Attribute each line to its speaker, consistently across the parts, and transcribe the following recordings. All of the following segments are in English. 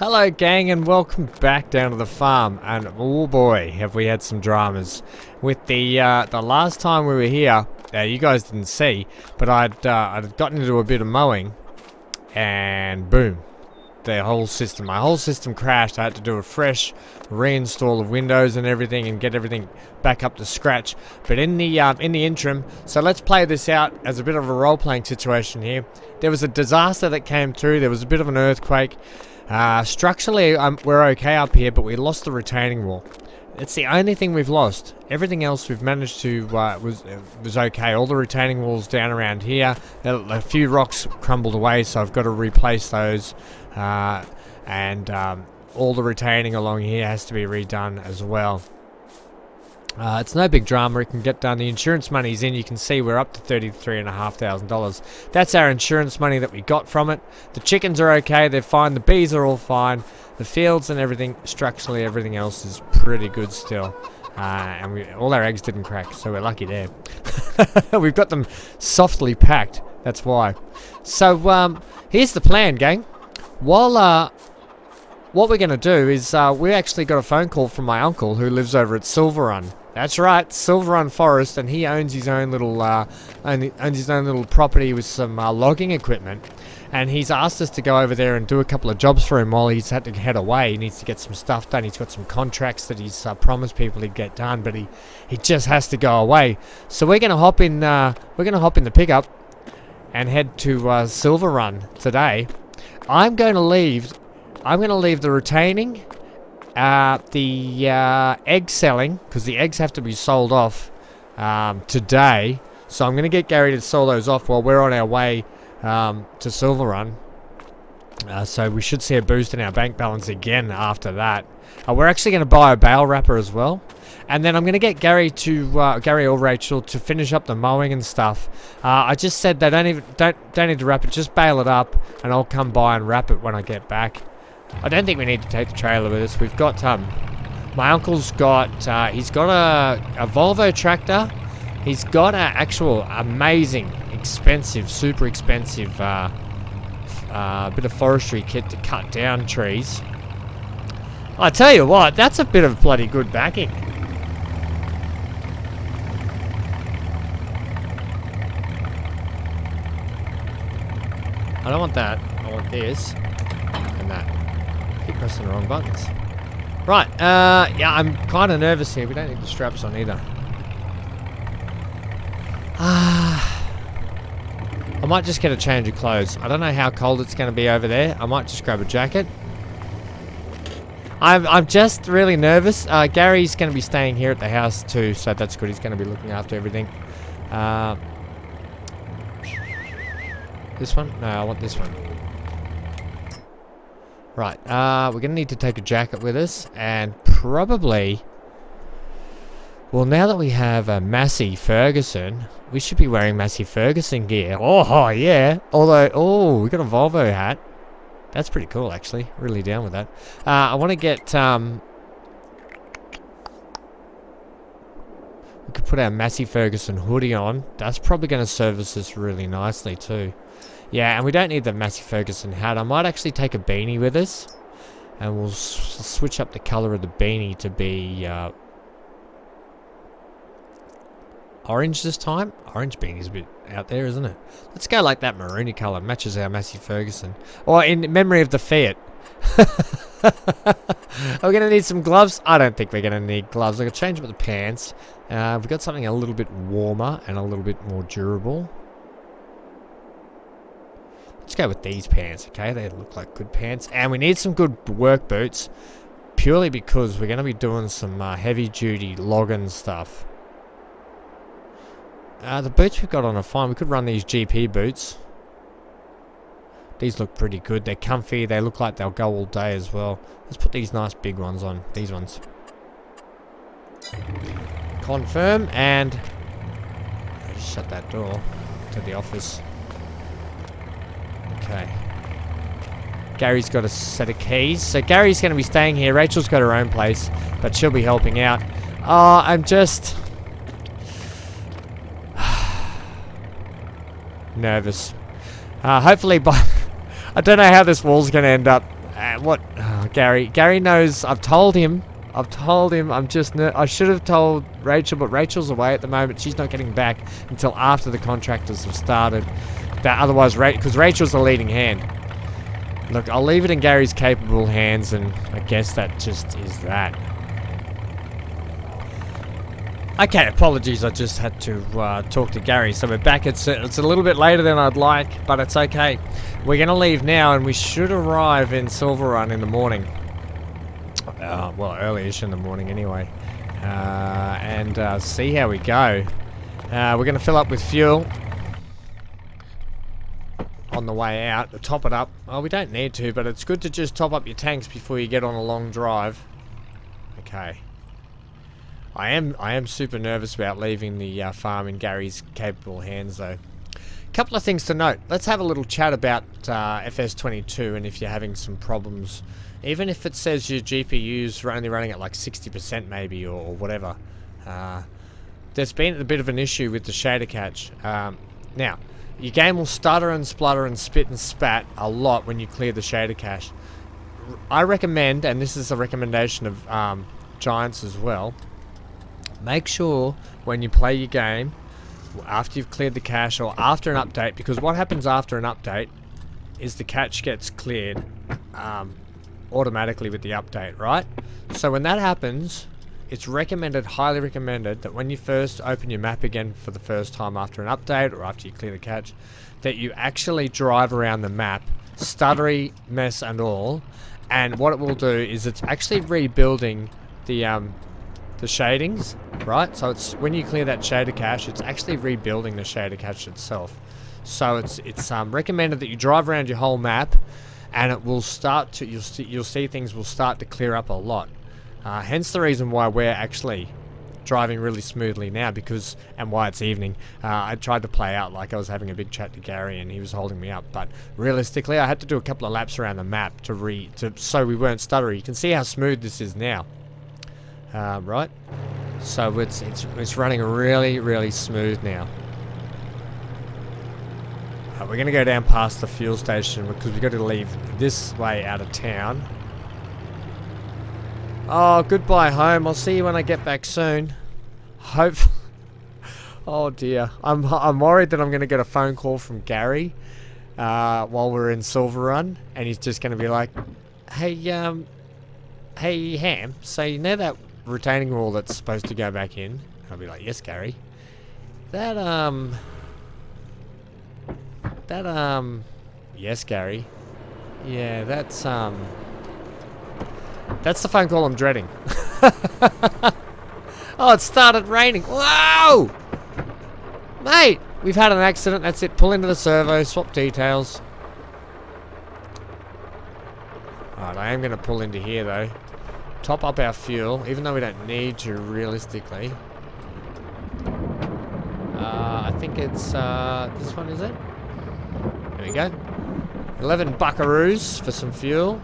Speaker 1: Hello gang, and welcome back down to the farm. And oh boy, have we had some dramas with the last time we were here. You guys didn't see, but I'd gotten into a bit of mowing, and boom, my whole system crashed. I had to do a fresh reinstall of Windows and everything, and get everything back up to scratch. But in the interim, so let's play this out as a bit of a role-playing situation here. There was a disaster that came through. There was a bit of an earthquake. Structurally, we're okay up here, but we lost the retaining wall. It's the only thing we've lost. Everything else we've managed to was okay. All the retaining walls down around here. A few rocks crumbled away, so I've got to replace those. And all the retaining along here has to be redone as well. It's no big drama. It can get done. The insurance money's in. You can see we're up to $33,500. That's our insurance money that we got from it. The chickens are okay. They're fine. The bees are all fine. The fields and everything, structurally, everything else is pretty good still. And all our eggs didn't crack, so we're lucky there. We've got them softly packed. That's why. So here's the plan, gang. While what we're going to do is we actually got a phone call from my uncle who lives over at Silverrun. That's right, Silverrun Forest, and he owns his own little property with some logging equipment. And he's asked us to go over there and do a couple of jobs for him while he's had to head away. He needs to get some stuff done. He's got some contracts that he's promised people he'd get done, but he just has to go away. So we're going to hop in. We're going to hop in the pickup and head to Silverrun today. I'm going to leave the retaining, the egg selling, because the eggs have to be sold off today. So I'm going to get Gary to sell those off while we're on our way to Silverrun. So we should see a boost in our bank balance again after that. We're actually going to buy a bale wrapper as well. And then I'm going to get Gary or Rachel to finish up the mowing and stuff. I just said they don't need to wrap it, just bale it up, and I'll come by and wrap it when I get back. I don't think we need to take the trailer with us. We've got my uncle's got he's got a Volvo tractor. He's got an actual amazing, expensive, super expensive bit of forestry kit to cut down trees. I tell you what, that's a bit of bloody good backing. I don't want that. I want this and that. Keep pressing the wrong buttons. Right, yeah, I'm kind of nervous here. We don't need the straps on either. I might just get a change of clothes. I don't know how cold it's going to be over there. I might just grab a jacket. I'm just really nervous. Gary's going to be staying here at the house too, so that's good. He's going to be looking after everything. This one? No, I want this one. Right, we're going to need to take a jacket with us, and probably... Well, now that we have a Massey Ferguson, we should be wearing Massey Ferguson gear. Oh, yeah. Although, we got a Volvo hat. That's pretty cool, actually. Really down with that. I want to get... we could put our Massey Ferguson hoodie on. That's probably going to service us really nicely, too. Yeah, and we don't need the Massey Ferguson hat. I might actually take a beanie with us. And we'll switch up the colour of the beanie to be... orange this time. Orange beanie's a bit out there, isn't it? Let's go like that maroony colour. Matches our Massey Ferguson. Or in memory of the Fiat. Are we going to need some gloves? I don't think we're going to need gloves. I'm going to change up the pants. We've got something a little bit warmer and a little bit more durable. Let's go with these pants, okay? They look like good pants. And we need some good work boots. Purely because we're going to be doing some heavy-duty logging stuff. The boots we've got on are fine. We could run these GP boots. These look pretty good. They're comfy. They look like they'll go all day as well. Let's put these nice big ones on. These ones. Confirm, and... just shut that door to the office. Okay. Gary's got a set of keys. So Gary's going to be staying here. Rachel's got her own place, but she'll be helping out. I'm just... nervous. Hopefully by... I don't know how this wall's going to end up What? Oh, Gary knows. I've told him. I'm just. I should have told Rachel, but Rachel's away at the moment. She's not getting back until after the contractors have started. Otherwise, because Rachel's the leading hand. Look, I'll leave it in Gary's capable hands, and I guess that just is that. Okay, apologies. I just had to talk to Gary. So we're back. It's a little bit later than I'd like, but it's okay. We're gonna leave now, and we should arrive in Silverrun in the morning. Well, early-ish in the morning anyway. And see how we go. We're going to fill up with fuel on the way out to top it up. Oh, we don't need to, but it's good to just top up your tanks before you get on a long drive. Okay. I am super nervous about leaving the farm in Gary's capable hands, though. Couple of things to note. Let's have a little chat about FS22 and if you're having some problems. Even if it says your GPU's only running at like 60% maybe or whatever. There's been a bit of an issue with the shader cache. Now, your game will stutter and splutter and spit and spat a lot when you clear the shader cache. I recommend, and this is a recommendation of Giants as well, make sure when you play your game, after you've cleared the cache or after an update, because what happens after an update is the cache gets cleared automatically with the update, right? So when that happens, it's recommended, highly recommended, that when you first open your map again for the first time after an update or after you clear the cache, that you actually drive around the map, stuttery mess and all, and what it will do is it's actually rebuilding the shadings, right? So it's when you clear that shader cache, it's actually rebuilding the shader cache itself. So it's recommended that you drive around your whole map, and it will start to you'll see things will start to clear up a lot. Hence the reason why we're actually driving really smoothly now, and why it's evening. I tried to play out like I was having a big chat to Gary and he was holding me up, but realistically I had to do a couple of laps around the map so we weren't stuttering. You can see how smooth this is now. Right? So it's running really, really smooth now. We're going to go down past the fuel station because we've got to leave this way out of town. Oh, goodbye home. I'll see you when I get back soon. Hope. Oh dear. I'm worried that I'm going to get a phone call from Gary while we're in Silverrun, and he's just going to be like, "Hey, hey Ham. So you know that retaining wall that's supposed to go back in?" I'll be like, "Yes, Gary. Yes, Gary. Yeah, that's the phone call I'm dreading." Oh, it started raining. Whoa! Mate, we've had an accident. That's it. Pull into the servo, swap details. Alright, I am going to pull into here, though. Top up our fuel, even though we don't need to, realistically. I think it's, this one, is it? There we go. 11 buckaroos for some fuel.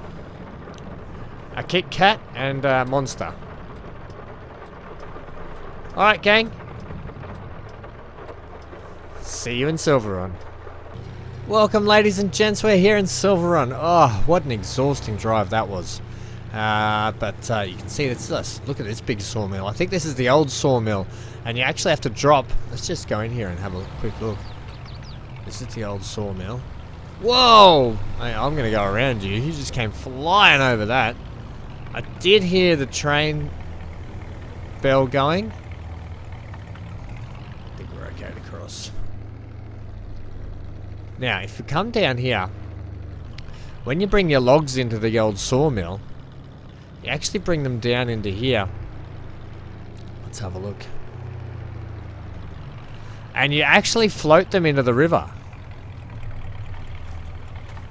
Speaker 1: A Kit Kat and a Monster. Alright, gang. See you in Silverrun. Welcome, ladies and gents. We're here in Silverrun. Oh, what an exhausting drive that was. But you can see this. Look at this big sawmill. I think this is the old sawmill. And you actually have to drop. Let's just go in here and have a quick look. This is the old sawmill. Whoa! I'm going to go around you. You just came flying over that. I did hear the train bell going. I think we're okay to cross. Now, if you come down here, when you bring your logs into the old sawmill, you actually bring them down into here. Let's have a look. And you actually float them into the river.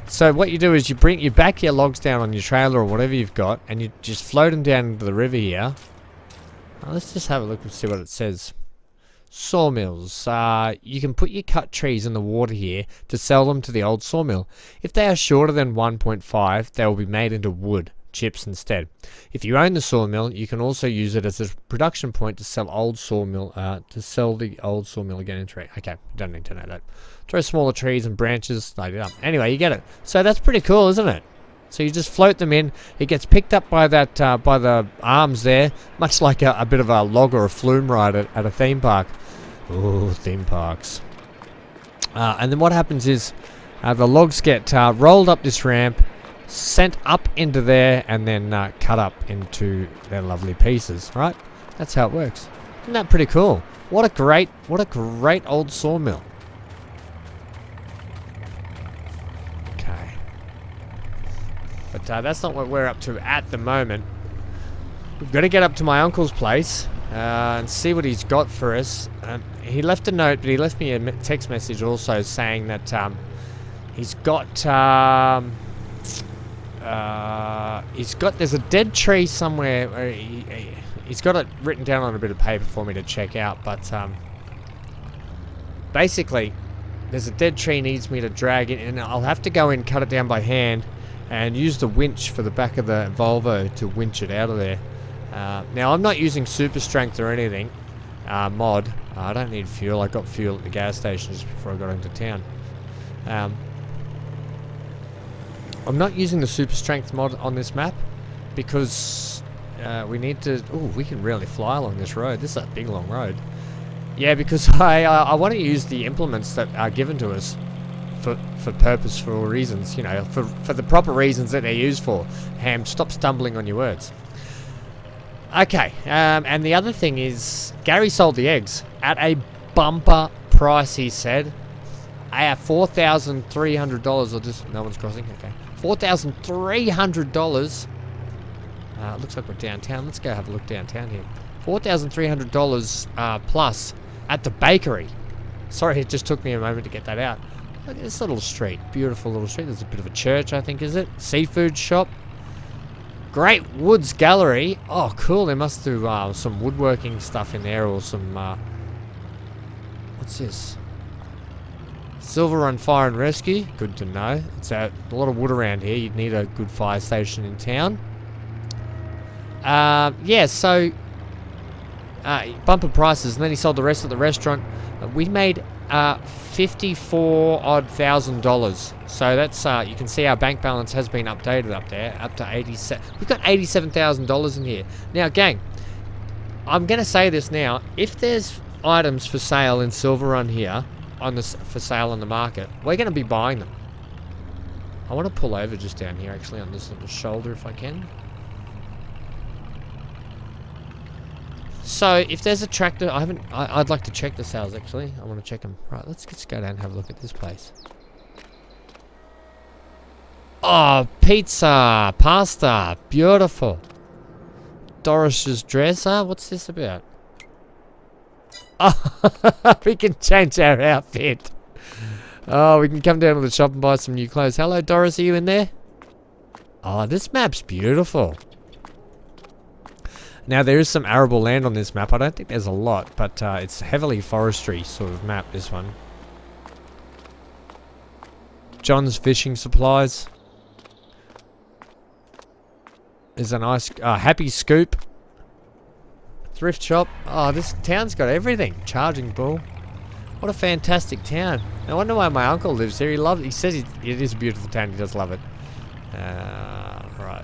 Speaker 1: So what you do is you back your logs down on your trailer or whatever you've got, and you just float them down into the river here. Now let's just have a look and see what it says. Sawmills. You can put your cut trees in the water here to sell them to the old sawmill. If they are shorter than 1.5, they will be made into wood chips instead. If you own the sawmill, you can also use it as a production point to sell the old sawmill again in tree. Okay, don't need to know that. Throw smaller trees and branches, light it up. Anyway, you get it. So that's pretty cool, isn't it? So you just float them in. It gets picked up by that by the arms there, much like a bit of a log or a flume ride at a theme park. Ooh, theme parks. And then what happens is the logs get rolled up this ramp, sent up into there, and then cut up into their lovely pieces. Right? That's how it works. Isn't that pretty cool? What a great old sawmill. Okay. But that's not what we're up to at the moment. We've got to get up to my uncle's place and see what he's got for us. He left a note, but he left me a text message also saying that there's a dead tree somewhere. Where he's got it written down on a bit of paper for me to check out, but basically there's a dead tree he needs me to drag in, and I'll have to go in, cut it down by hand, and use the winch for the back of the Volvo to winch it out of there. Now I'm not using super strength or anything mod. I don't need fuel. I got fuel at the gas station just before I got into town. I'm not using the super strength mod on this map because we need to... Oh, we can really fly along this road. This is a big long road. Yeah, because I want to use the implements that are given to us for purposeful reasons, you know, for the proper reasons that they're used for. Ham, stop stumbling on your words. Okay, and the other thing is, Gary sold the eggs at a bumper price, he said. $4,300, or just, no one's crossing, okay. $4,300. Looks like we're downtown. Let's go have a look downtown here. $4,300 plus at the bakery. Sorry, it just took me a moment to get that out. Look at this little street. Beautiful little street. There's a bit of a church, I think, is it? Seafood shop. Great Woods Gallery. Oh, cool. They must do some woodworking stuff in there, or some... what's this? Silverrun Fire and Rescue. Good to know. It's a lot of wood around here. You'd need a good fire station in town. Yeah, so... bumper prices, and then he sold the rest of the restaurant. We made $54,000. So that's you can see our bank balance has been updated up there, up to 87. We've got $87,000 in here. Now, gang, I'm gonna say this now: if there's items for sale in Silverrun here on this for sale on the market, we're gonna be buying them. I want to pull over just down here, actually, on this little shoulder if I can. So, if there's a tractor, I'd like to check the sales, actually. I want to check them. Right, let's just go down and have a look at this place. Oh, pizza, pasta, beautiful. Doris's dresser, what's this about? Oh, we can change our outfit. Oh, we can come down to the shop and buy some new clothes. Hello, Doris, are you in there? Oh, this map's beautiful. Now, there is some arable land on this map. I don't think there's a lot, but it's heavily forestry sort of map, this one. John's Fishing Supplies. There's a nice Happy Scoop. Thrift shop. Oh, this town's got everything. Charging Bull. What a fantastic town. No wonder why my uncle lives here. He says it is a beautiful town. He does love it. Right.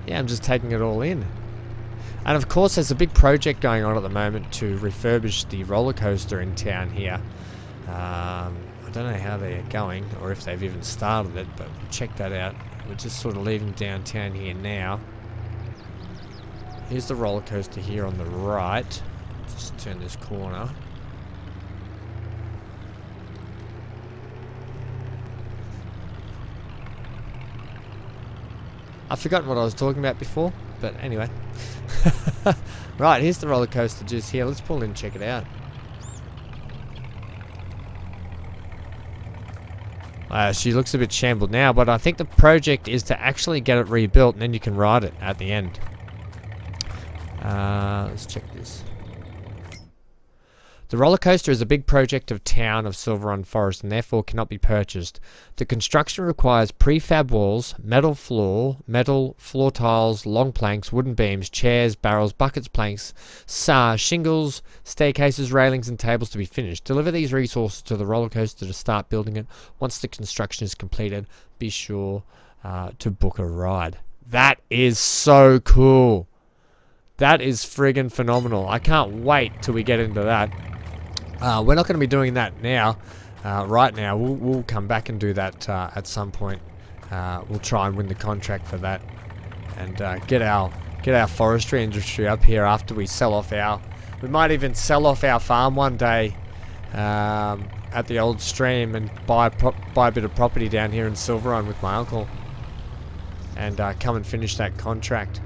Speaker 1: Yeah, I'm just taking it all in. And of course, there's a big project going on at the moment to refurbish the roller coaster in town here. I don't know how they're going, or if they've even started it, but we'll check that out. We're just sort of leaving downtown here now. Here's the roller coaster here on the right. Just turn this corner. I've forgotten what I was talking about before, but anyway. Right, here's the roller coaster just here. Let's pull in and check it out. She looks a bit shambled now, but I think the project is to actually get it rebuilt, and then you can ride it at the end. Let's check this. The roller coaster is a big project of town of Silverrun Forest and therefore cannot be purchased. The construction requires prefab walls, metal floor tiles, long planks, wooden beams, chairs, barrels, buckets, planks, shingles, staircases, railings and tables to be finished. Deliver these resources to the roller coaster to start building it. Once the construction is completed, be sure to book a ride. That is so cool. That is friggin' phenomenal. I can't wait till we get into that. We're not going to be doing that now. Right now, we'll come back and do that at some point. We'll try and win the contract for that, and get our forestry industry up here after we sell off our. We might even sell off our farm one day at the old stream and buy a bit of property down here in Silverrun with my uncle, and come and finish that contract.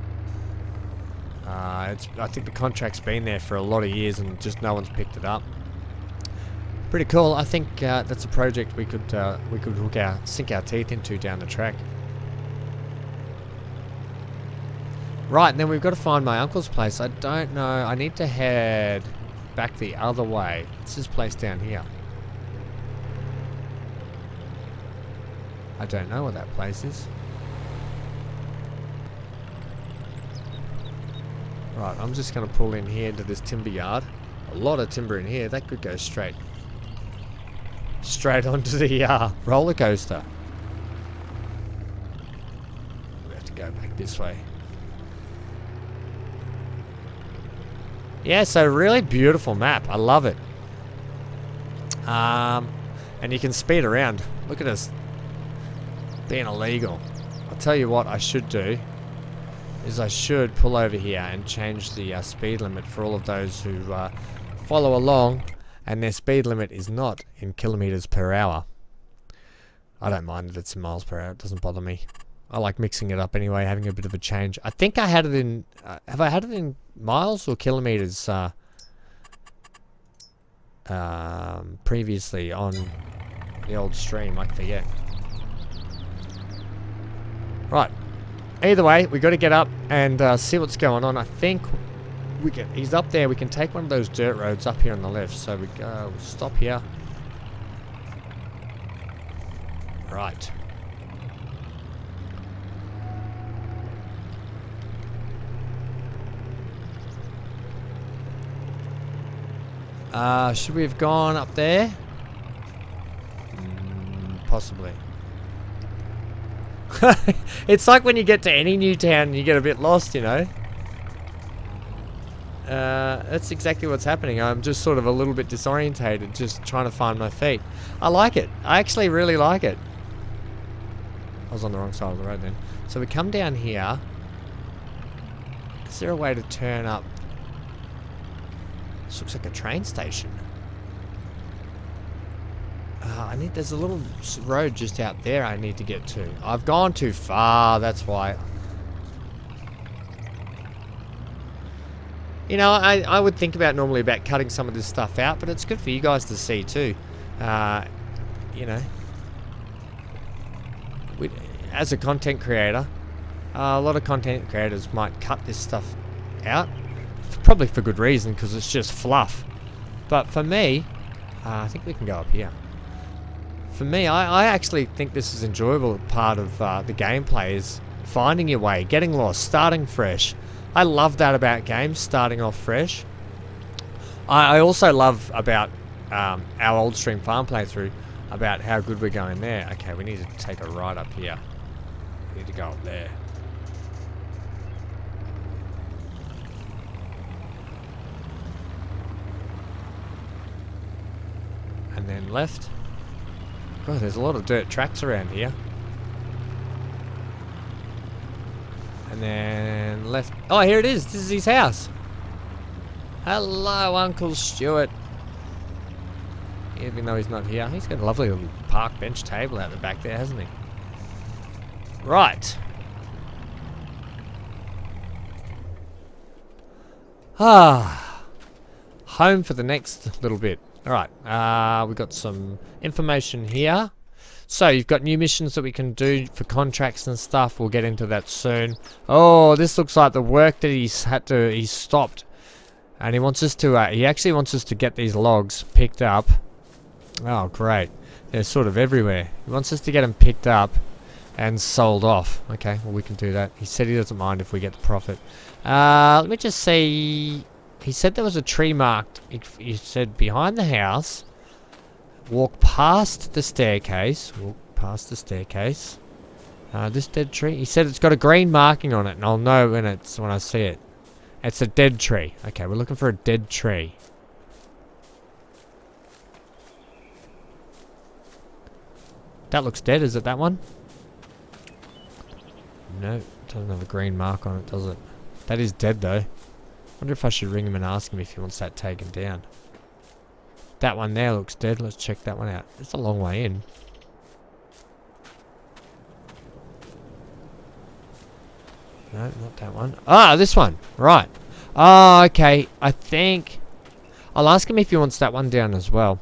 Speaker 1: I think the contract's been there for a lot of years and just no one's picked it up. Pretty cool. I think that's a project we could sink our teeth into down the track. Right, and then we've got to find my uncle's place. I don't know. I need to head back the other way. It's this place down here. I don't know what that place is. Right, I'm just going to pull in here into this timber yard. A lot of timber in here. That could go straight onto the roller coaster. We have to go back this way. Yeah, so really beautiful map. I love it. And you can speed around. Look at us being illegal. I'll tell you what I should do is I should pull over here and change the speed limit for all of those who follow along and their speed limit is not in kilometers per hour. I don't mind that it's in miles per hour. It doesn't bother me. I like mixing it up anyway, having a bit of a change. I think I had it in... have I had it in miles or kilometers previously on the old stream? I forget. Right. Either way, we got to get up and see what's going on. I think he's up there. We can take one of those dirt roads up here on the left. So we'll stop here. Right. Should we have gone up there? Possibly. It's like when you get to any new town and you get a bit lost, you know. That's exactly what's happening. I'm just sort of a little bit disorientated, just trying to find my feet. I like it. I actually really like it. I was on the wrong side of the road then. So we come down here. Is there a way to turn up? This looks like a train station. There's a little road just out there I need to get to. I've gone too far, that's why. You know, I would think normally about cutting some of this stuff out, but it's good for you guys to see too. You know, as a content creator, a lot of content creators might cut this stuff out. Probably for good reason, because it's just fluff. But for me, I think we can go up here. For me, I actually think this is an enjoyable part of the gameplay, is finding your way, getting lost, starting fresh. I love that about games, starting off fresh. I also love about our old stream farm playthrough, about how good we're going there. Okay, we need to take a right up here. We need to go up there. And then left. God, there's a lot of dirt tracks around here. And then left. Oh, here it is. This is his house. Hello, Uncle Stuart. Even though he's not here. He's got a lovely little park bench table out the back there, hasn't he? Right. Home for the next little bit. Alright, we've got some information here. So, you've got new missions that we can do for contracts and stuff. We'll get into that soon. Oh, this looks like the work that he stopped And he wants us to, he actually wants us to get these logs picked up. Oh, great. They're sort of everywhere. He wants us to get them picked up and sold off. Okay, well, we can do that. He said he doesn't mind if we get the profit. Let me just see. He said there was a tree marked. He said behind the house. Walk past the staircase. Walk past the staircase. This dead tree. He said it's got a green marking on it, and I'll know when I see it. It's a dead tree. Okay, we're looking for a dead tree. That looks dead. Is it that one? No, it doesn't have a green mark on it, does it? That is dead, though. Wonder if I should ring him and ask him if he wants that taken down. That one there looks dead. Let's check that one out. It's a long way in. No, not that one. Ah, this one. Right. Oh, okay. I think I'll ask him if he wants that one down as well.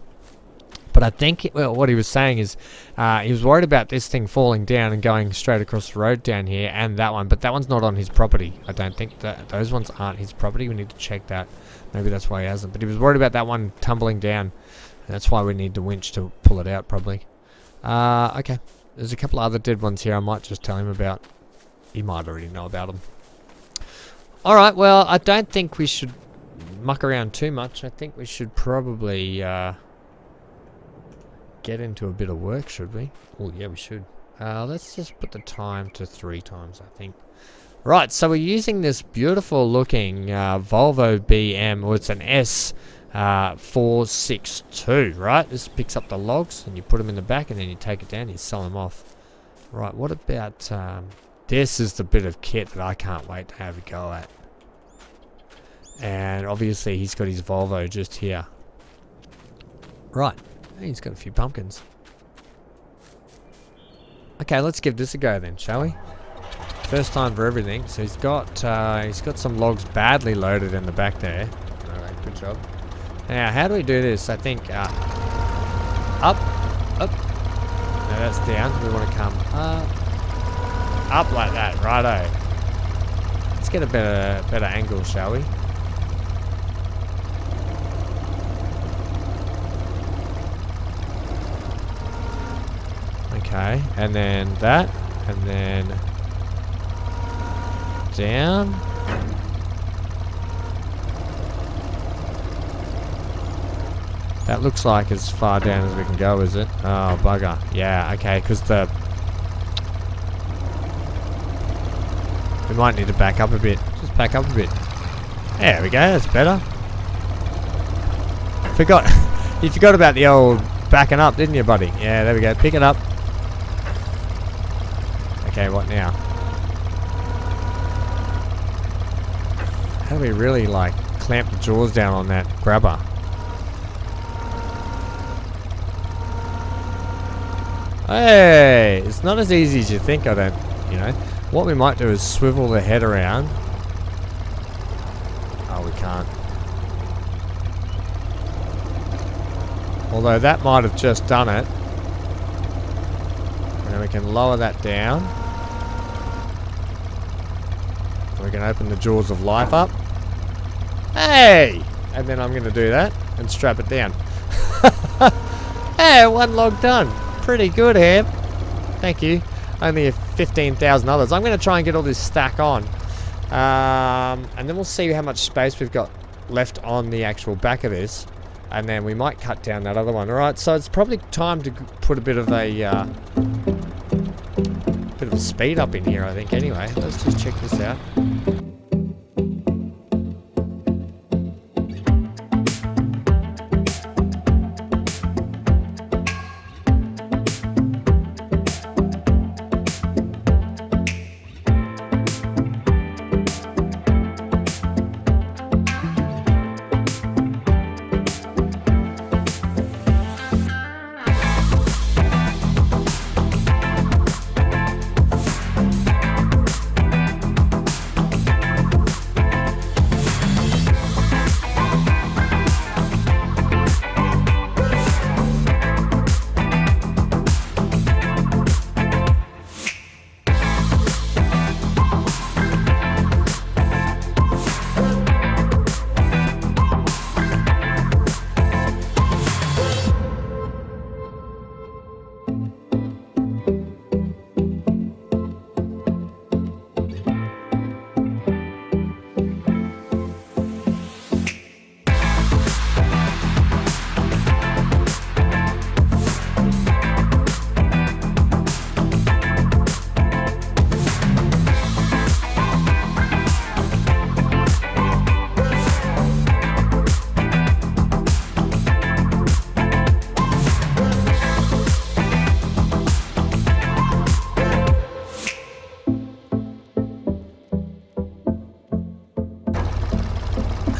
Speaker 1: But I think, well, what he was saying is he was worried about this thing falling down and going straight across the road down here, and that one. But that one's not on his property. I don't think that those ones aren't his property. We need to check that. Maybe that's why he hasn't. But he was worried about that one tumbling down. And that's why we need the winch to pull it out, probably. Okay. There's a couple of other dead ones here I might just tell him about. He might already know about them. Alright, well, I don't think we should muck around too much. I think we should probably get into a bit of work, should we? Oh, yeah, we should. Let's just put the time to 3 times, I think. Right, so we're using this beautiful looking Volvo BM. Well, it's an S462, right? This picks up the logs and you put them in the back and then you take it down and you sell them off. Right, what about... this is the bit of kit that I can't wait to have a go at. And obviously he's got his Volvo just here. Right. He's got a few pumpkins. Okay, let's give this a go then, shall we? First time for everything. So he's got some logs badly loaded in the back there. Alright, good job. Now, how do we do this? I think up. No, that's down. We want to come up like that, righto. Let's get a better angle, shall we? Okay, and then that, and then down. That looks like as far down as we can go, is it? Oh, bugger. Yeah, okay, because we might need to back up a bit. Just back up a bit. There we go, that's better. You forgot about the old backing up, didn't you, buddy? Yeah, there we go. Pick it up. Okay, what now? How do we really, like, clamp the jaws down on that grabber? Hey! It's not as easy as you think, I don't, you know. What we might do is swivel the head around. Oh, we can't. Although that might have just done it. And then we can lower that down. We can open the jaws of life up. Hey! And then I'm going to do that and strap it down. Hey, 1 log done. Pretty good, Ham. Thank you. Only 15,000 others. I'm going to try and get all this stack on. And then we'll see how much space we've got left on the actual back of this. And then we might cut down that other one. Alright, so it's probably time to put a bit of a speed up in here, I think. Anyway, let's just check this out.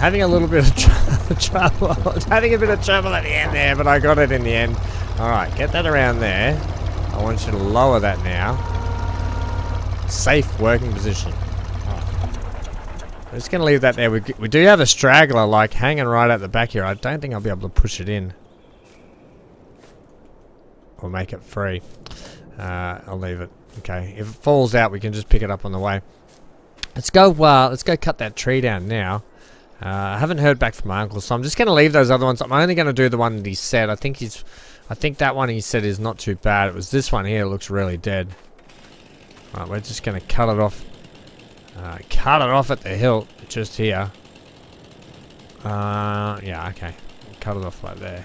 Speaker 1: Having a little bit of trouble. Having a bit of trouble at the end there, but I got it in the end. Alright, get that around there. I want you to lower that now. Safe working position. I'm just going to leave that there. We do have a straggler like hanging right at the back here. I don't think I'll be able to push it in. Or make it free. I'll leave it. Okay. If it falls out, we can just pick it up on the way. Let's go cut that tree down now. I haven't heard back from my uncle, so I'm just going to leave those other ones. I'm only going to do the one that he said. I think that one he said is not too bad. It was this one here that looks really dead. Right, we're just going to cut it off. Cut it off at the hilt, just here. Yeah, okay. Cut it off right there.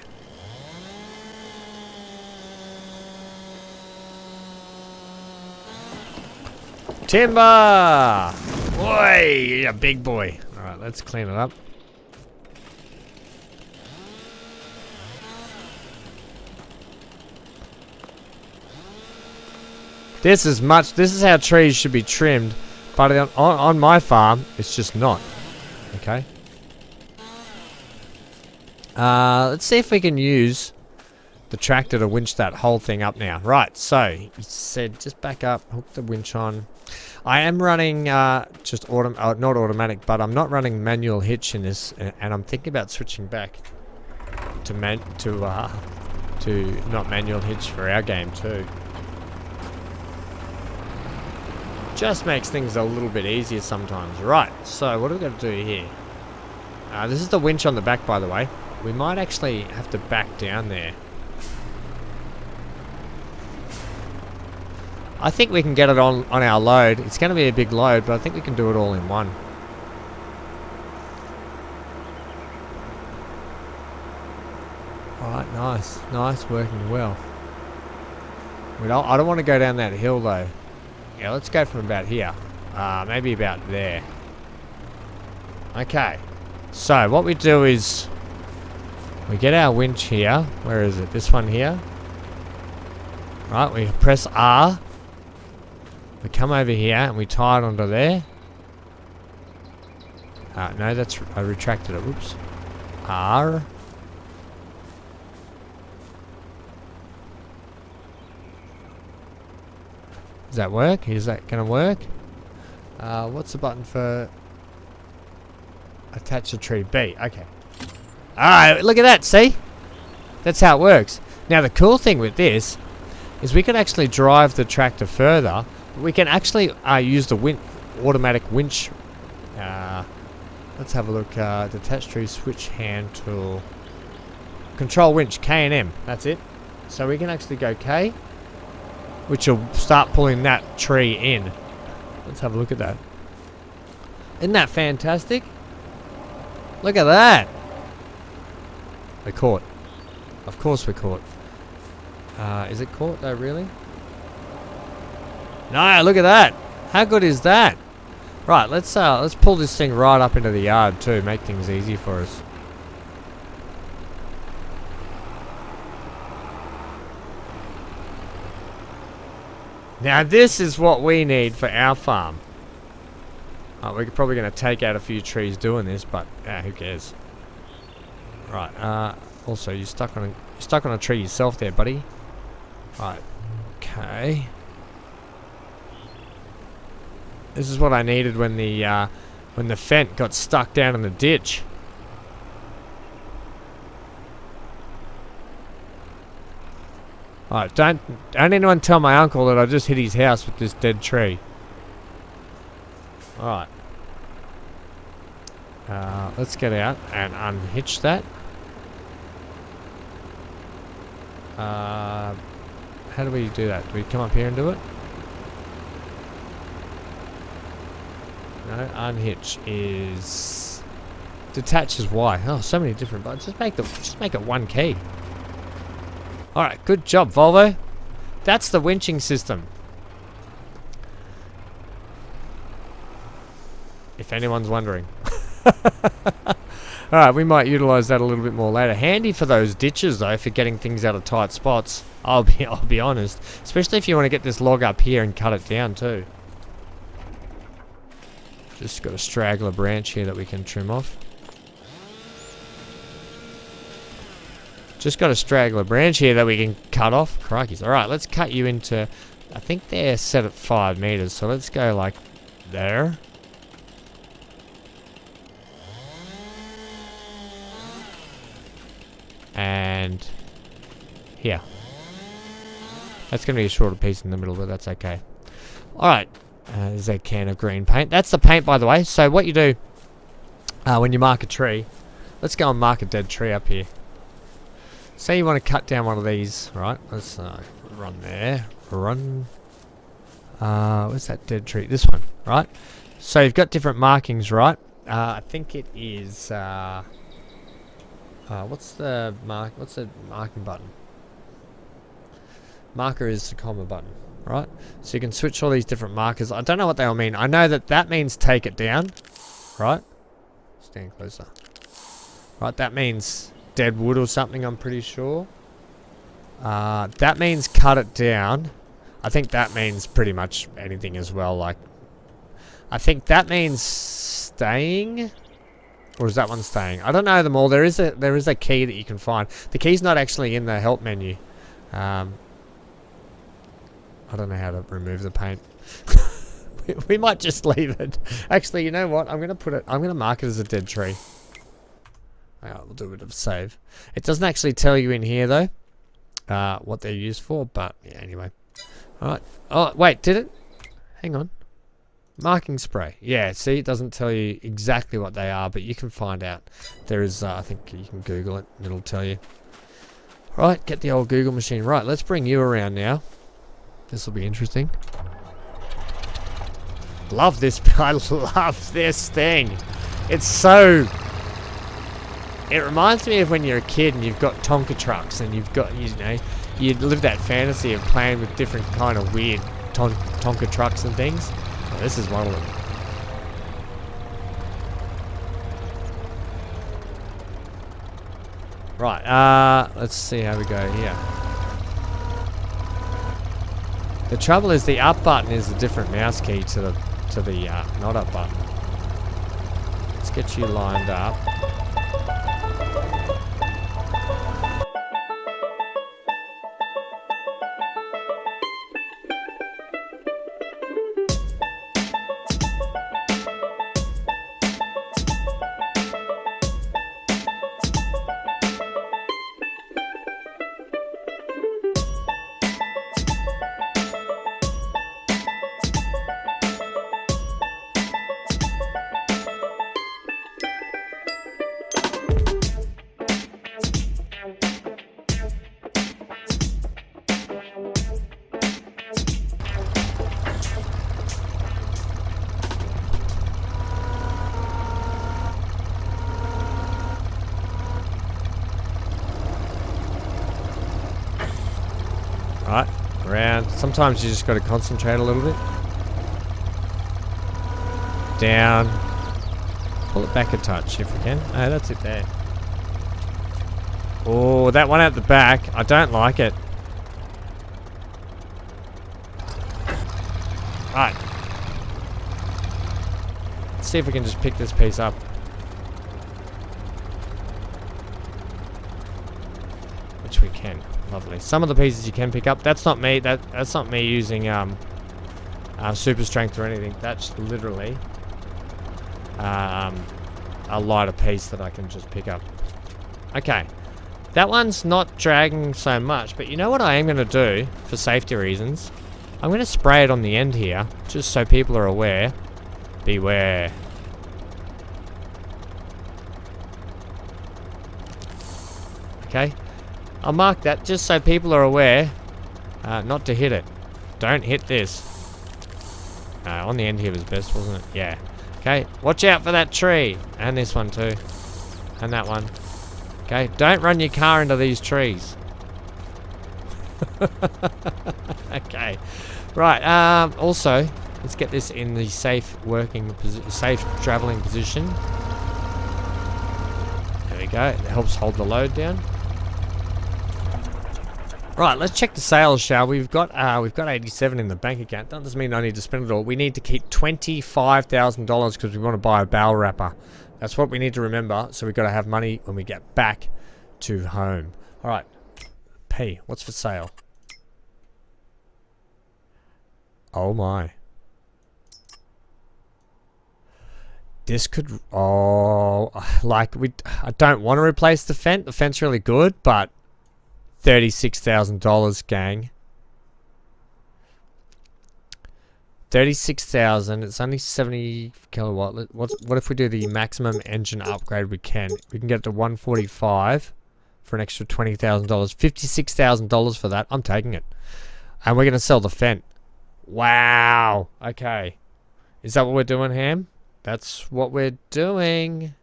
Speaker 1: Timber! Boy, you're a big boy. Alright, let's clean it up. This is how trees should be trimmed. But on my farm, it's just not. Okay. Let's see if we can use the tractor to winch that whole thing up now. Right, so he said just back up, hook the winch on. I am running just not automatic, but I'm not running manual hitch in this, and I'm thinking about switching back to not manual hitch for our game too. Just makes things a little bit easier sometimes. Right, so what are we going to do here? This is the winch on the back, by the way. We might actually have to back down there. I think we can get it on our load. It's going to be a big load, but I think we can do it all in one. Alright, nice. Nice, working well. I don't want to go down that hill though. Yeah, let's go from about here. Maybe about there. Okay. So, what we do is we get our winch here. Where is it? This one here. Right, we press R. We come over here and we tie it onto there. No, I retracted it. Whoops. R. Does that work? Is that going to work? What's the button for attach the tree? B. Okay. Alright, look at that. See? That's how it works. Now, the cool thing with this is we can actually drive the tractor further. But we can actually use the automatic winch. Let's have a look. Detach tree, switch hand tool. Control winch, K and M. That's it. So we can actually go K, which will start pulling that tree in. Let's have a look at that. Isn't that fantastic? Look at that. We're caught. Of course we're caught. Is it caught though, really? No, look at that. How good is that? Right, let's pull this thing right up into the yard too, make things easy for us. Now this is what we need for our farm. We're probably going to take out a few trees doing this, but who cares? Right. Also, you're stuck on a tree yourself there, buddy. Right. Okay. This is what I needed when the Fent got stuck down in the ditch. Alright, don't anyone tell my uncle that I just hit his house with this dead tree. Alright. Let's get out and unhitch that. How do we do that? Do we come up here and do it? No, unhitch is detach is Y. Oh, so many different buttons. Just make it one key. Alright, good job, Volvo. That's the winching system. If anyone's wondering. Alright, we might utilise that a little bit more later. Handy for those ditches though, for getting things out of tight spots. I'll be honest. Especially if you want to get this log up here and cut it down too. Just got a straggler branch here that we can trim off. Just got a straggler branch here that we can cut off. Crikey's. Alright, let's cut you into... I think they're set at 5 meters, so let's go like there. And here. That's going to be a shorter piece in the middle, but that's okay. Alright. There's a can of green paint. That's the paint, by the way. So what you do when you mark a tree... Let's go and mark a dead tree up here. Say you want to cut down one of these, right? Let's run there. Run. Where's that dead tree? This one, right? So you've got different markings, right? I think it is. What's the marking button? Marker is the comma button, right? So you can switch all these different markers. I don't know what they all mean. I know that means take it down, right? Stand closer. Right, that means dead wood or something, I'm pretty sure. That means cut it down. I think that means pretty much anything as well. Like, I think that means staying, or is that one staying? I don't know them all. There is a key that you can find. The key's not actually in the help menu. I don't know how to remove the paint. we might just leave it. Actually, you know what? I'm gonna mark it as a dead tree. Alright, we'll do a bit of a save. It doesn't actually tell you in here though what they're used for, but yeah, anyway. Alright. Oh, wait, did it? Hang on. Marking spray. Yeah, see, it doesn't tell you exactly what they are, but you can find out. There is, I think you can Google it, and it'll tell you. Right, get the old Google machine. Right, let's bring you around now. This will be interesting. Love this. I love this thing. It's so... It reminds me of when you're a kid and you've got Tonka trucks and you've got, you know, you live that fantasy of playing with different kind of weird Tonka trucks and things. Well, this is one of them. Right, let's see how we go here. The trouble is the up button is a different mouse key to the not up button. Let's get you lined up. Right, around. Sometimes you just got to concentrate a little bit. Down. Pull it back a touch if we can. Oh, that's it there. Oh, that one out the back. I don't like it. Right. Let's see if we can just pick this piece up. Which we can. Lovely. Some of the pieces you can pick up. That's not me. That's not me using super strength or anything. That's literally a lighter piece that I can just pick up. Okay. That one's not dragging so much, but you know what I am going to do for safety reasons? I'm going to spray it on the end here, just so people are aware. Beware. Okay. I'll mark that just so people are aware not to hit it. Don't hit this. On the end here was best, wasn't it? Yeah. Okay, watch out for that tree. And this one too. And that one. Okay, don't run your car into these trees. Okay. Right, also, let's get this in the safe traveling position. There we go. It helps hold the load down. Right, let's check the sales, shall we? We've got 87 in the bank account. That doesn't mean I need to spend it all. We need to keep $25,000 because we want to buy a barrel wrapper. That's what we need to remember. So we've got to have money when we get back to home. Alright. P, what's for sale? Oh my. This could... Oh, like, I don't want to replace the fence. The fence really good, but $36,000, gang. 36,000. It's only 70 kilowatt. What if we do the maximum engine upgrade we can? We can get it to 145 for an extra $20,000. $56,000 for that. I'm taking it. And we're going to sell the fence. Wow. Okay. Is that what we're doing, Ham? That's what we're doing.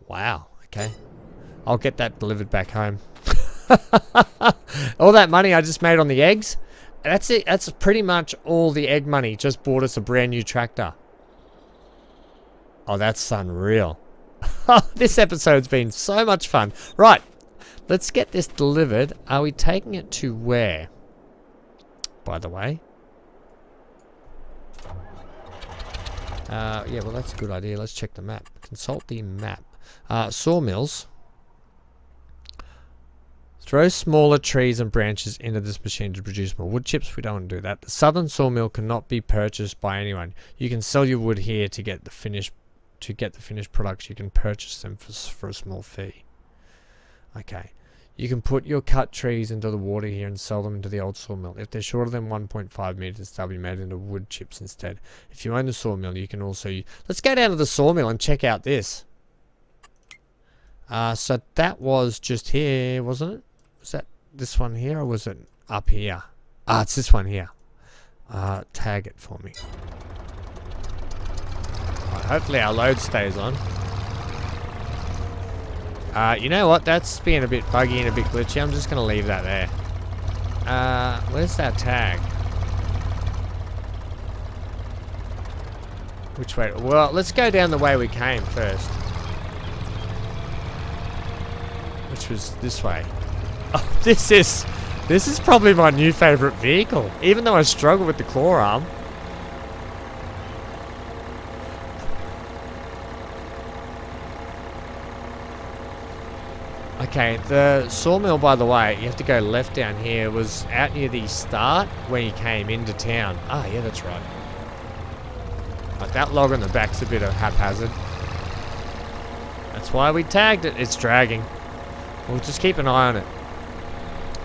Speaker 1: Wow. Okay. I'll get that delivered back home. All that money I just made on the eggs, that's it. That's pretty much all the egg money. Just bought us a brand new tractor. Oh, that's unreal. This episode's been so much fun. Right. Let's get this delivered. Are we taking it to where? By the way. Yeah, well, that's a good idea. Let's check the map. Consult the map. Sawmills. Throw smaller trees and branches into this machine to produce more wood chips. We don't want to do that. The southern sawmill cannot be purchased by anyone. You can sell your wood here to get the finished products. You can purchase them for a small fee. Okay. You can put your cut trees into the water here and sell them into the old sawmill. If they're shorter than 1.5 meters, they'll be made into wood chips instead. If you own the sawmill, you can also... Let's go down to the sawmill and check out this. So that was just here, wasn't it? Was that this one here, or was it up here? It's this one here. Tag it for me. Right, hopefully our load stays on. You know what? That's being a bit buggy and a bit glitchy. I'm just going to leave that there. Where's that tag? Which way? Well, let's go down the way we came first. Which was this way. Oh, this is probably my new favorite vehicle. Even though I struggle with the claw arm. Okay, the sawmill, by the way, you have to go left down here, was out near the start where you came into town. Ah, yeah, that's right. But that log on the back's a bit of haphazard. That's why we tagged it. It's dragging. We'll just keep an eye on it.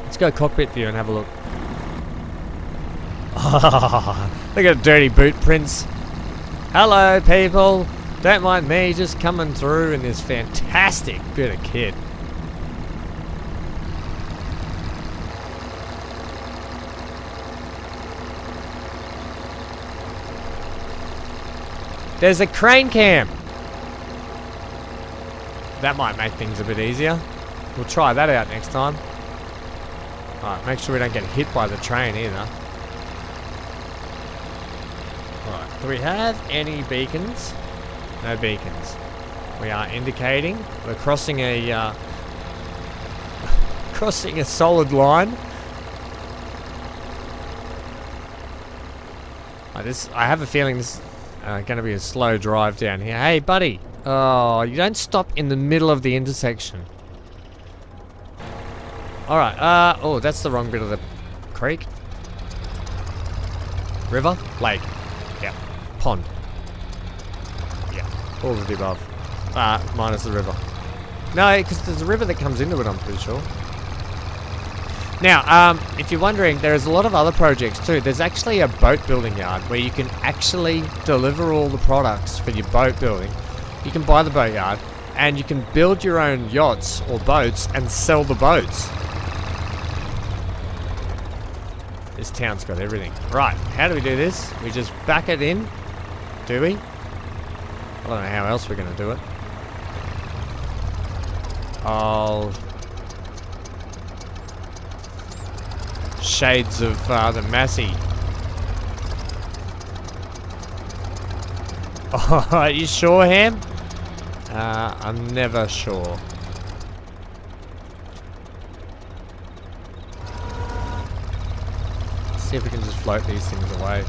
Speaker 1: Let's go cockpit view and have a look. Look at the dirty boot prints. Hello, people. Don't mind me just coming through in this fantastic bit of kit. There's a crane cam. That might make things a bit easier. We'll try that out next time. Alright, make sure we don't get hit by the train either. Alright, do we have any beacons? No beacons. We are indicating. We're crossing a crossing a solid line. I have a feeling this is going to be a slow drive down here. Hey, buddy. Oh, you don't stop in the middle of the intersection. Alright, oh, that's the wrong bit of the creek. River? Lake. Yeah. Pond. Yeah. All of the above. Minus the river. No, because there's a river that comes into it, I'm pretty sure. Now, if you're wondering, there's a lot of other projects too. There's actually a boat building yard where you can actually deliver all the products for your boat building. You can buy the boat yard and you can build your own yachts or boats and sell the boats. This town's got everything. Right, how do we do this? We just back it in, do we? I don't know how else we're going to do it. Oh... Shades of the Massey. Oh, are you sure, Ham? I'm never sure. Let's see if we can just float these things away.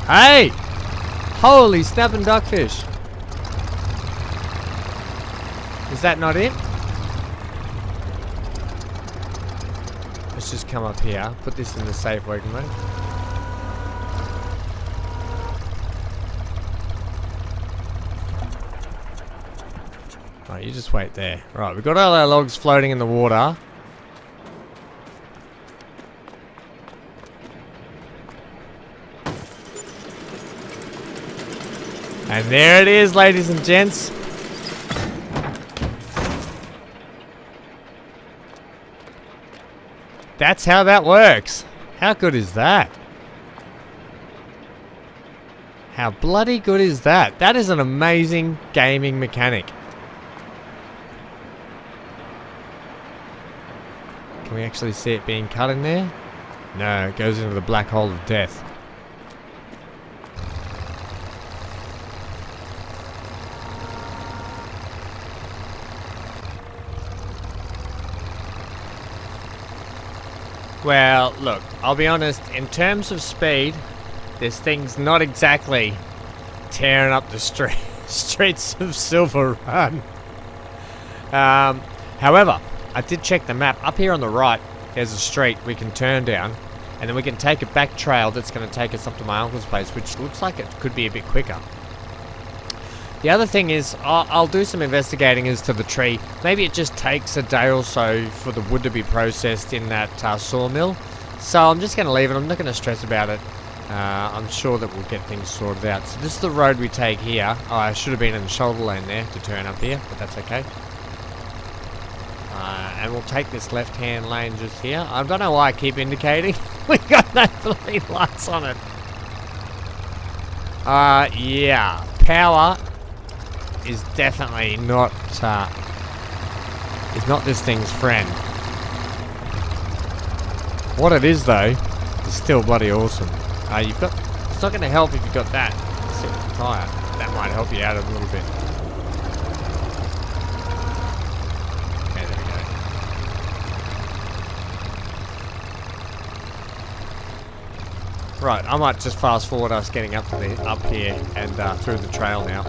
Speaker 1: Hey! Holy snapping duckfish. Is that not it? Let's just come up here. Put this in the safe working mode. Right, you just wait there. Right, we've got all our logs floating in the water. And there it is, ladies and gents. That's how that works. How good is that? How bloody good is that? That is an amazing gaming mechanic. Can we actually see it being cut in there? No, it goes into the black hole of death. Well, look, I'll be honest, in terms of speed, this thing's not exactly tearing up the streets of Silverrun. However, I did check the map. Up here on the right, there's a street we can turn down, and then we can take a back trail that's going to take us up to my uncle's place, which looks like it could be a bit quicker. The other thing is, I'll do some investigating as to the tree. Maybe it just takes a day or so for the wood to be processed in that sawmill. So I'm just going to leave it. I'm not going to stress about it. I'm sure that we'll get things sorted out. So this is the road we take here. Oh, I should have been in the shoulder lane there to turn up here, but that's okay. And we'll take this left-hand lane just here. I don't know why I keep indicating. We got no bloody lights on it. Yeah. Power is definitely not this thing's friend. What it is though is still bloody awesome. You've got. It's not going to help if you've got that tire. That might help you out a little bit. Okay, there we go. Right, I might just fast forward us getting up here and through the trail now.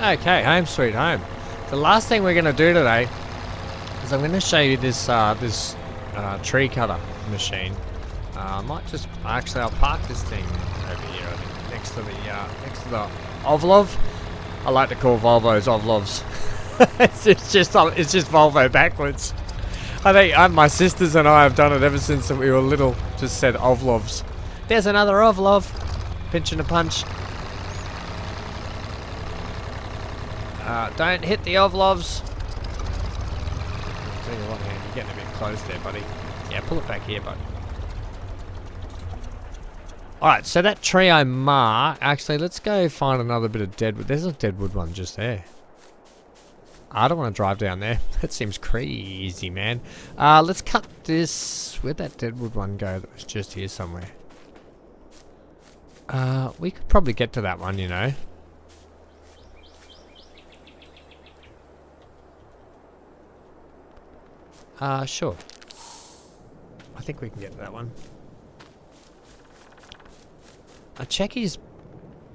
Speaker 1: Okay, home sweet home. The last thing we're going to do today is I'm going to show you this tree cutter machine. I might just actually I'll park this thing over here, I think, next to the Ovlov. I like to call Volvos Ovlovs. it's just Volvo backwards. I think my sisters and I have done it ever since we were little. Just said Ovlovs. There's another Ovlov. Pinching a punch. Don't hit the Ovlovs. Tell you what, man, you're getting a bit close there, buddy. Yeah, pull it back here, bud. Alright, so that tree I marked... Actually, let's go find another bit of deadwood. There's a deadwood one just there. I don't want to drive down there. That seems crazy, man. Let's cut this... Where'd that deadwood one go that was just here somewhere? We could probably get to that one, you know. Sure. I think we can get to that one. Check his...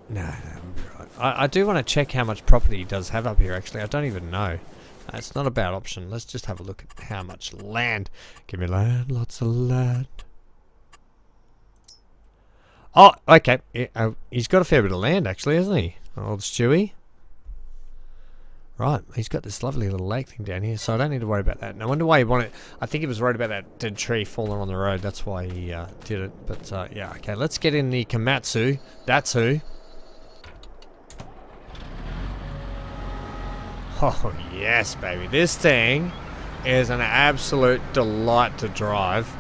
Speaker 1: No, we'll be right. I do want to check how much property he does have up here, actually. I don't even know. It's not a bad option. Let's just have a look at how much land. Give me land, lots of land. Oh, okay. Yeah, he's got a fair bit of land, actually, hasn't he? Old Stewie. Right, he's got this lovely little lake thing down here, so I don't need to worry about that. And I wonder why he wanted... I think he was worried about that dead tree falling on the road. That's why he did it. But, yeah, okay. Let's get in the Komatsu. That's who. Oh, yes, baby. This thing is an absolute delight to drive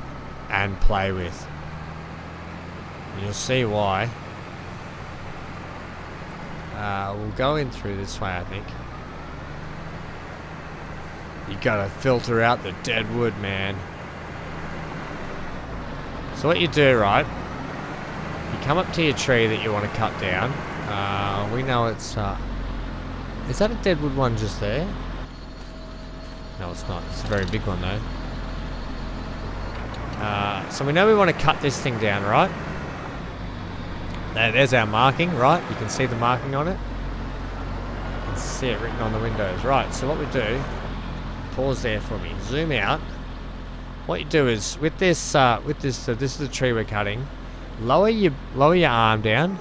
Speaker 1: and play with. You'll see why. We'll go in through this way, I think. You gotta filter out the dead wood, man. So what you do, right? You come up to your tree that you want to cut down. We know it's... is that a deadwood one just there? No, it's not. It's a very big one, though. So we know we want to cut this thing down, right? There's our marking, right? You can see the marking on it. You can see it written on the windows. Right, so what we do... Pause there for me. Zoom out. What you do is, with this this is the tree we're cutting. Lower your arm down.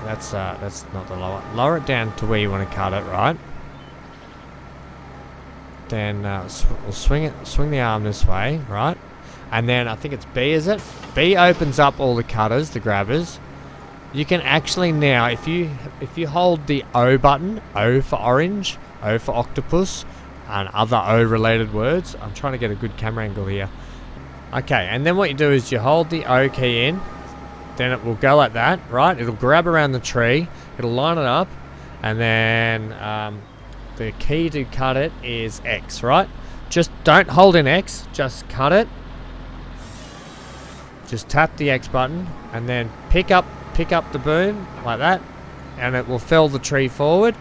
Speaker 1: That's not the lower. Lower it down to where you want to cut it, right? Then we'll swing the arm this way, right? And then I think it's B, is it? B opens up all the cutters, the grabbers. You can actually now, if you hold the O button, O for orange, O for octopus, and other O related words. I'm trying to get a good camera angle here. Okay, and then what you do is you hold the O key in. Then it will go like that, right? It'll grab around the tree. It'll line it up. And then the key to cut it is X, right? Just don't hold in X. Just cut it. Just tap the X button. And then pick up the boom like that. And it will fell the tree forward.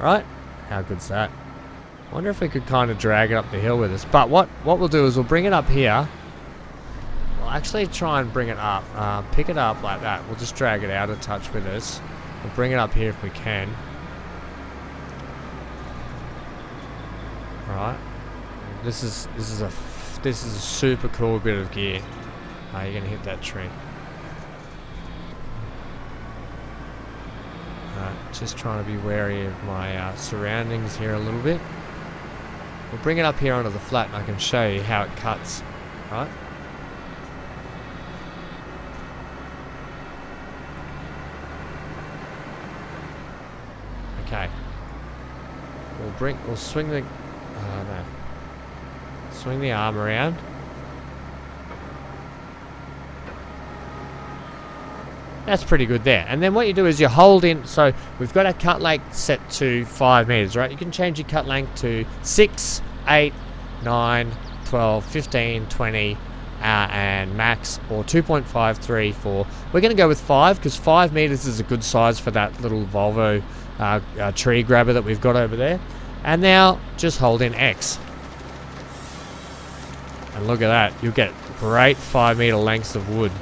Speaker 1: Right? How good's that? I wonder if we could kind of drag it up the hill with us. But what we'll do is we'll bring it up here. We'll actually try and bring it up. Pick it up like that. We'll just drag it out a touch with us. We'll bring it up here if we can. Right. This is a super cool bit of gear. You're gonna hit that tree. Just trying to be wary of my surroundings here a little bit. We'll bring it up here onto the flat and I can show you how it cuts, right? Okay. We'll swing the, swing the arm around. That's pretty good there. And then what you do is you hold in, so we've got our cut length set to 5 meters, right? You can change your cut length to 6, 8, 9, 12, 15, 20, and max, or 2.5, 3, 4. We're going to go with 5 because 5 meters is a good size for that little Volvo tree grabber that we've got over there. And now just hold in X. And look at that. You'll get great 5 meter lengths of wood.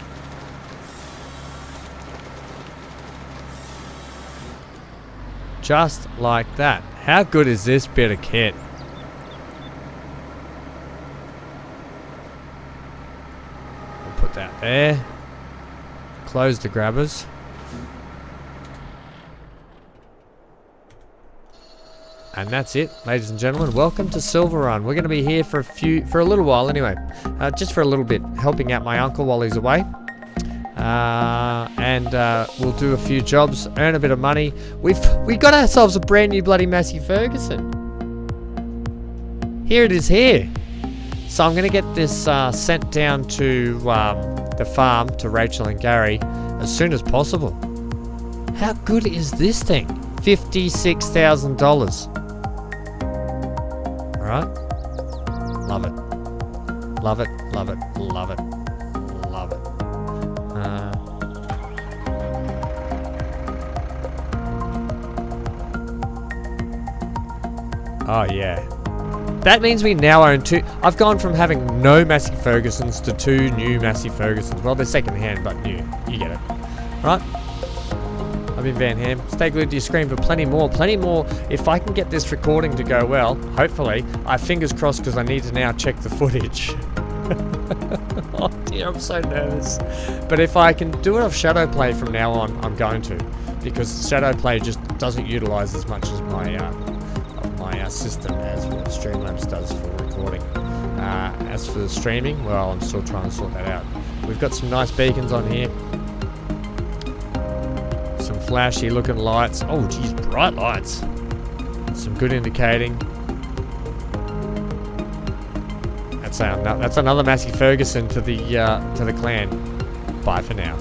Speaker 1: Just like that. How good is this bit of kit? We'll put that there. Close the grabbers. And that's it, ladies and gentlemen. Welcome to Silverrun. We're going to be here for a little while anyway. Just for a little bit, helping out my uncle while he's away. And we'll do a few jobs, earn a bit of money. We got ourselves a brand new bloody Massey Ferguson. Here it is here. So I'm going to get this sent down to the farm to Rachel and Gary as soon as possible. How good is this thing? $56,000. Alright? Love it. Love it, love it, love it, love it. Oh yeah. That means we now own 2. I've gone from having no Massey Fergusons to 2 new Massey Fergusons. Well, they're second hand, but new. You get it. Right? I've been Van Ham. Stay glued to your screen for plenty more. Plenty more. If I can get this recording to go well, hopefully, fingers crossed because I need to now check the footage. Oh dear, I'm so nervous. But if I can do it off Shadow Play from now on, I'm going to. Because Shadow Play just doesn't utilize as much as my system as what Streamlabs does for recording. As for the streaming, well, I'm still trying to sort that out. We've got some nice beacons on here. Some flashy looking lights. Oh geez, bright lights. Some good indicating. That's another Massey Ferguson to the clan. Bye for now.